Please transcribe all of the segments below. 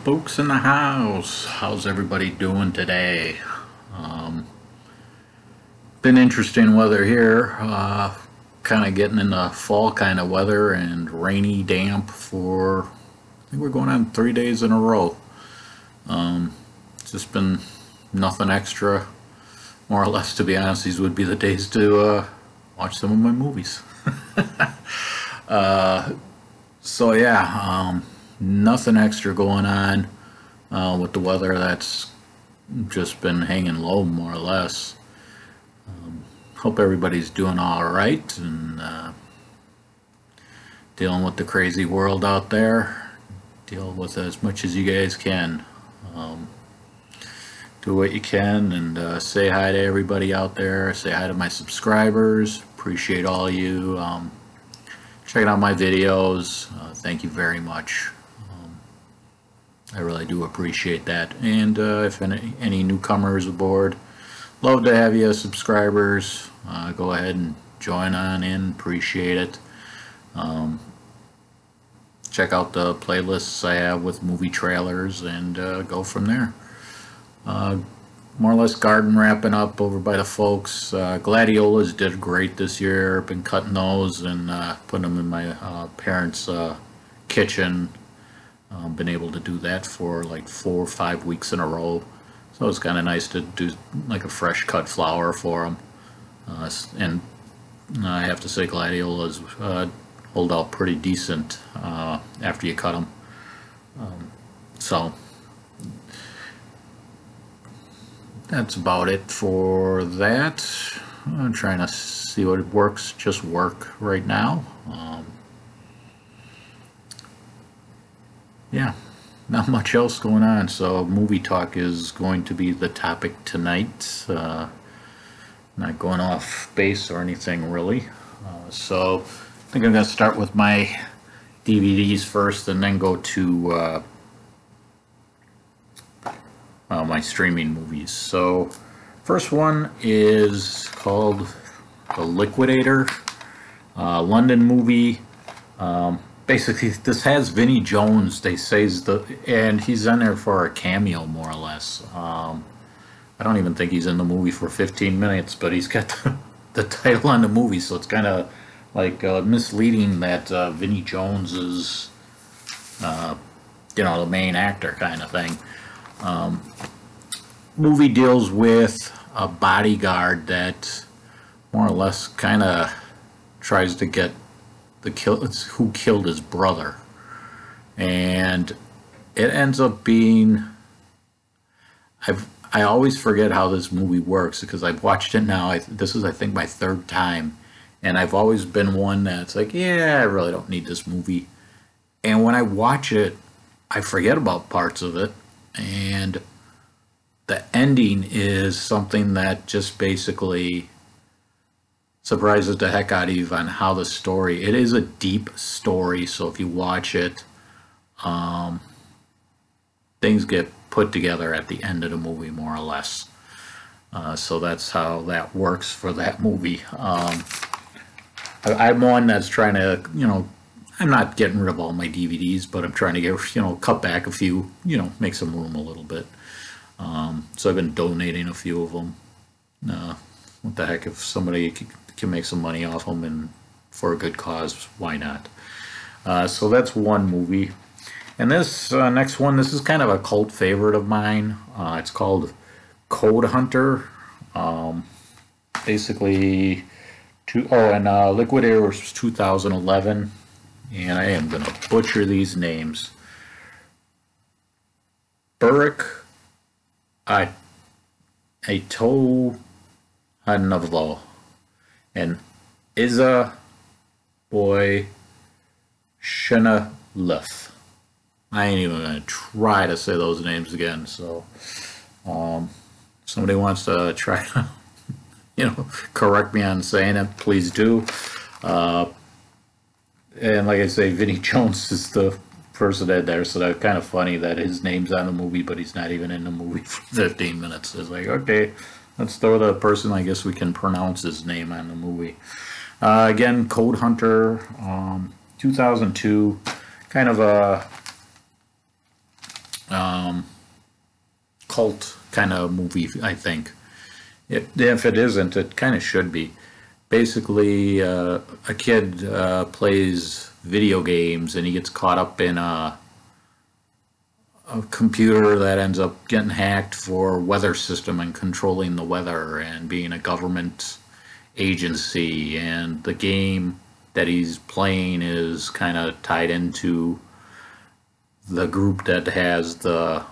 Fuchs in the house. How's everybody doing today? Um, Been interesting weather here. Kind of getting into fall kind of weather and rainy, damp for, I think we're going on 3 days in a row. It's just been nothing extra, more or less, to be honest. These would be the days to watch some of my movies. So yeah, nothing extra going on with the weather. That's just been hanging low, more or less. Hope everybody's doing all right and dealing with the crazy world out there. Deal with as much as you guys can. Um, do what you can and say hi to everybody out there. Say hi to my subscribers. Appreciate all you checking out my videos. Thank you very much. I really do appreciate that. And if any newcomers aboard, love to have you as subscribers. Go ahead and join on in. Appreciate it. Check out the playlists I have with movie trailers and go from there. More or less garden wrapping up over by the folks. Gladiolas did great this year. Been cutting those and putting them in my parents' kitchen. Been able to do that for like 4 or 5 weeks in a row. So it's kind of nice to do like a fresh cut flower for them. And I have to say gladiolas hold out pretty decent after you cut them. So that's about it for that. I'm trying to see what works, just work right now. Yeah, not much else going on. So movie talk is going to be the topic tonight. Not going off base or anything really. So I think I'm going to start with my DVDs first and then go to my streaming movies. So first one is called The Liquidator, London movie. Basically, this has Vinnie Jones. They say and he's in there for a cameo, more or less. I don't even think he's in the movie for 15 minutes, but he's got the title on the movie, so it's kind of like misleading that Vinnie Jones is, the main actor kind of thing. Movie deals with a bodyguard that more or less kind of tries to get who killed his brother, and it ends up being, I always forget how this movie works because I've watched it now. This is, I think, my third time, and I've always been one that's like, yeah, I really don't need this movie. And when I watch it, I forget about parts of it, and the ending is something that just basically surprises the heck out of you on how the story. It is a deep story, so if you watch it, things get put together at the end of the movie, more or less. So that's how that works for that movie. I'm one that's trying to, I'm not getting rid of all my DVDs, but I'm trying to get, cut back a few, make some room a little bit. So I've been donating a few of them. What the heck, if somebody can make some money off them and for a good cause, why not? So that's one movie. And this next one, this is kind of a cult favorite of mine. It's called Code Hunter. Basically, Liquidator was 2011. And I am going to butcher these names. Burrick Ato Hanavlo and Iza Boy Shenalef. I ain't even gonna try to say those names again. So, somebody wants to try to, correct me on saying it, please do. And like I say, Vinnie Jones is the person in there, so that's kind of funny that his name's on the movie, but he's not even in the movie for 15 minutes. It's like, okay, let's throw the person I guess we can pronounce his name on the movie. Again, Code Hunter, 2002, kind of a cult kind of movie, I think. If it isn't, it kind of should be. Basically, a kid plays video games and he gets caught up in a computer that ends up getting hacked for weather system and controlling the weather and being a government agency. And the game that he's playing is kind of tied into the group that has the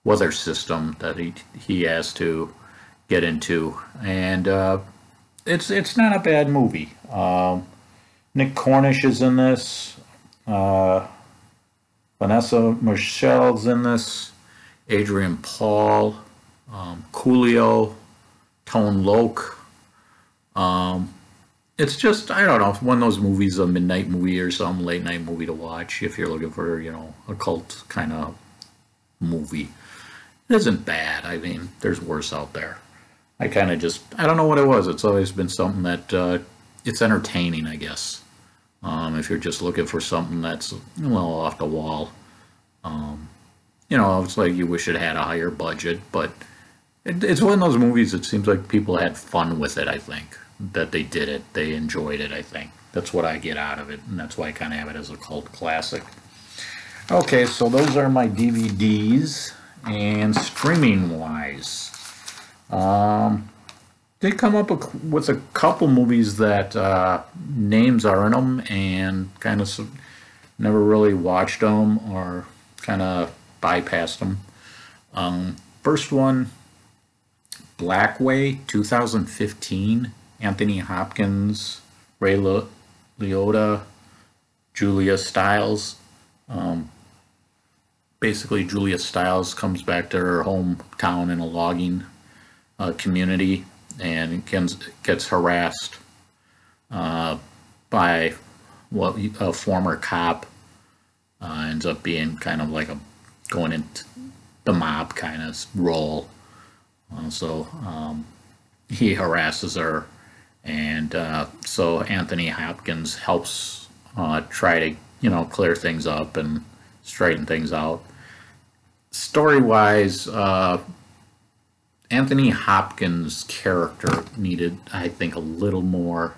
weather system that he has to get into, and it's not a bad movie. Nick Cornish is in this. Vanessa Michelle's in this. Adrian Paul, Coolio, Tone Loc. It's just, I don't know, one of those movies, a midnight movie or some late night movie to watch if you're looking for, a cult kind of movie. It isn't bad. I mean, there's worse out there. I kind of just, I don't know what it was. It's always been something that, it's entertaining, I guess. If you're just looking for something that's a little off the wall. It's like you wish it had a higher budget, but it's one of those movies that seems like people had fun with it, I think. That they did it. They enjoyed it, I think. That's what I get out of it, and that's why I kind of have it as a cult classic. Okay, so those are my DVDs. And streaming-wise, they come up with a couple movies that names are in them and kind of never really watched them or kind of bypassed them. First one, Blackwater, 2015. Anthony Hopkins, Ray Liotta, Julia Stiles. Basically, Julia Stiles comes back to her hometown in a logging community and gets harassed by a former cop. Ends up being kind of like going into the mob kind of role. So he harasses her, and so Anthony Hopkins helps try to clear things up and straighten things out. Story-wise, Anthony Hopkins' character needed, I think, a little more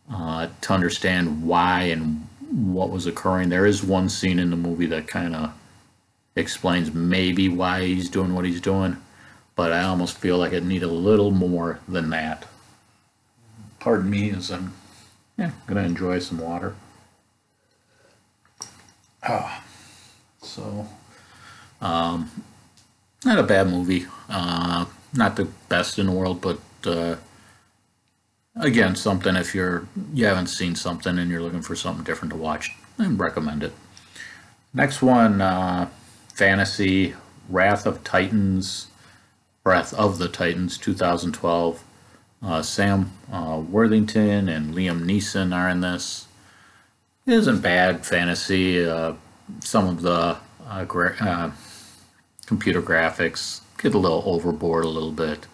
to understand why and what was occurring. There is one scene in the movie that kind of explains maybe why he's doing what he's doing, but I almost feel like it needed a little more than that. Pardon me as I'm going to enjoy some water. Not a bad movie. Not the best in the world, but again, something if you haven't seen something and you're looking for something different to watch, I recommend it. Next one, fantasy, Wrath of the Titans, 2012. Sam Worthington and Liam Neeson are in this. It isn't bad fantasy. Some of the computer graphics get a little overboard a little bit.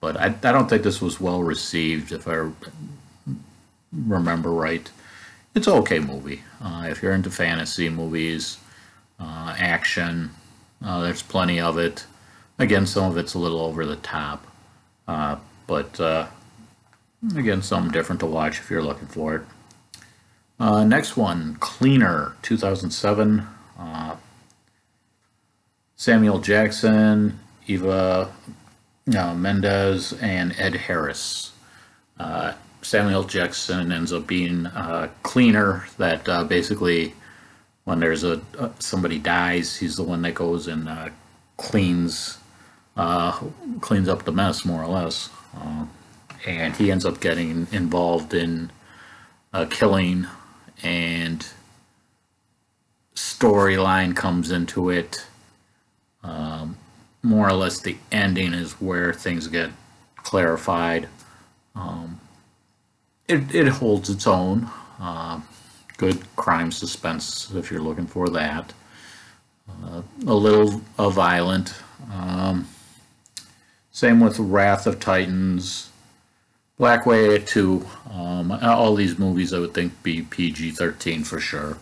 But I don't think this was well received, if I remember right. It's an okay movie. If you're into fantasy movies, action, there's plenty of it. Again, some of it's a little over the top. But again, something different to watch if you're looking for it. Next one, Cleaner, 2007. Samuel Jackson, Eva Mendes, and Ed Harris. Samuel Jackson ends up being a cleaner that basically, when there's somebody dies, he's the one that goes and cleans up the mess, more or less. And he ends up getting involved in killing, and storyline comes into it. More or less the ending is where things get clarified. It holds its own. Good crime suspense if you're looking for that. A little violent. Same with Wrath of Titans. Blackwater 2. All these movies I would think be PG-13 for sure.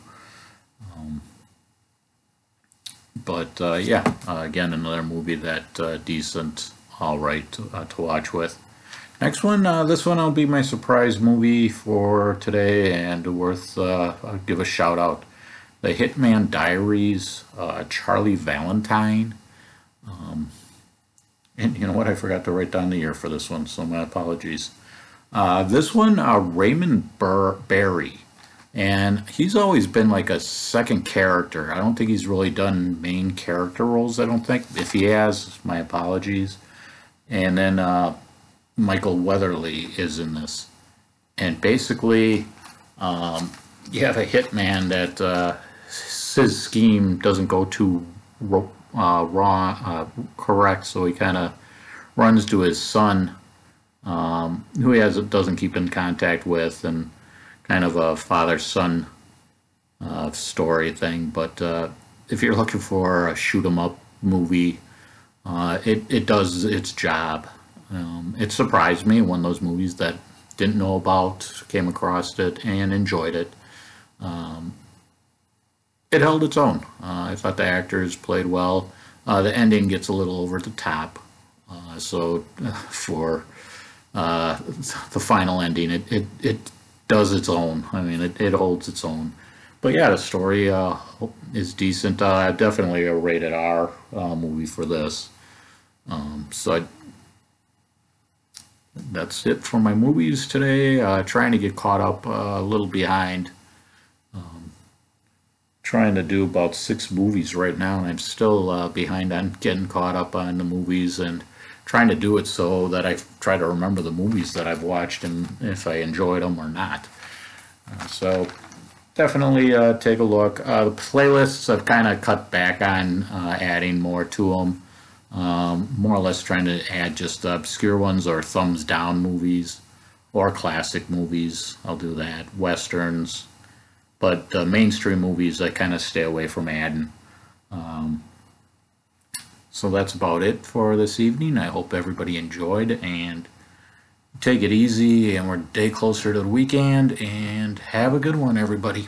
But yeah, again, another movie that decent, all right to watch with. Next one, this one will be my surprise movie for today and worth I'll give a shout out. The Hitman Diaries, Charlie Valentine. And you know what? I forgot to write down the year for this one, so my apologies. This one, Barry. And he's always been like a second character. I don't think he's really done main character roles, I don't think. If he has, my apologies. And then Michael Weatherly is in this. And basically, you have a hitman that his scheme doesn't go too correct, so he kind of runs to his son, who doesn't keep in contact with, and kind of a father-son story thing. But if you're looking for a shoot 'em up movie, it does its job. It surprised me, one of those movies that didn't know about, came across it and enjoyed it. It held its own. I thought the actors played well. The ending gets a little over the top, so for the final ending, it does its own. I mean, it holds its own. But yeah, the story is decent. Definitely a rated R movie for this. That's it for my movies today. Trying to get caught up, a little behind. Trying to do about 6 movies right now, and I'm still behind on getting caught up on the movies, and trying to do it so that I try to remember the movies that I've watched and if I enjoyed them or not. So definitely take a look. The playlists I've kind of cut back on adding more to them. More or less trying to add just obscure ones or thumbs down movies or classic movies. I'll do that. Westerns. But mainstream movies I kind of stay away from adding. So that's about it for this evening. I hope everybody enjoyed, and take it easy, and we're a day closer to the weekend, and have a good one, everybody.